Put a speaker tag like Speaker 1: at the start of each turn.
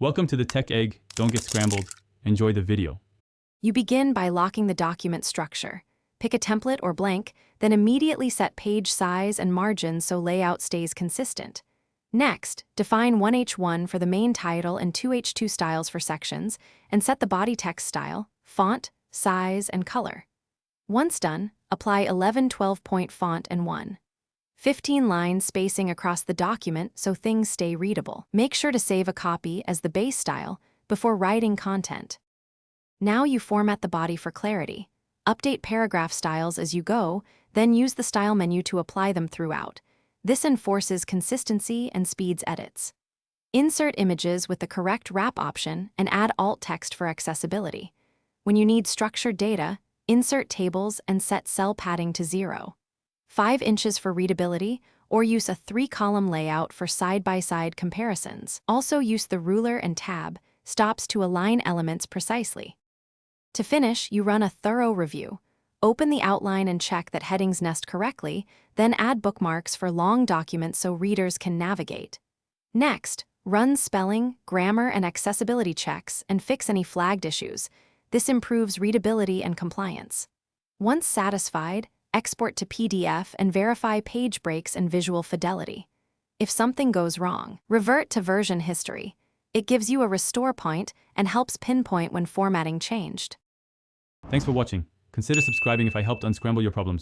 Speaker 1: Welcome to the Tech Egg. Don't get scrambled. Enjoy the video.
Speaker 2: You begin by locking the document structure. Pick a template or blank, then immediately set page size and margins so layout stays consistent. Next, define 1H1 for the main title and 2H2 styles for sections, and set the body text style, font, size, and color. Once done, apply 11-12-point font and 1.15-line spacing across the document so things stay readable. Make sure to save a copy as the base style before writing content. Now you format the body for clarity. Update paragraph styles as you go, then use the style menu to apply them throughout. This enforces consistency and speeds edits. Insert images with the correct wrap option and add alt text for accessibility. When you need structured data, insert tables and set cell padding to 0. 5 inches for readability, or use a 3-column layout for side-by-side comparisons. Also use the ruler and tab stops to align elements precisely. To finish, you run a thorough review. Open the outline and check that headings nest correctly, then add bookmarks for long documents so readers can navigate. Next, run spelling, grammar, and accessibility checks and fix any flagged issues. This improves readability and compliance. Once satisfied, export to PDF and verify page breaks and visual fidelity. If something goes wrong, revert to version history. It gives you a restore point and helps pinpoint when formatting changed.
Speaker 1: Thanks for watching. Consider subscribing if I helped unscramble your problems.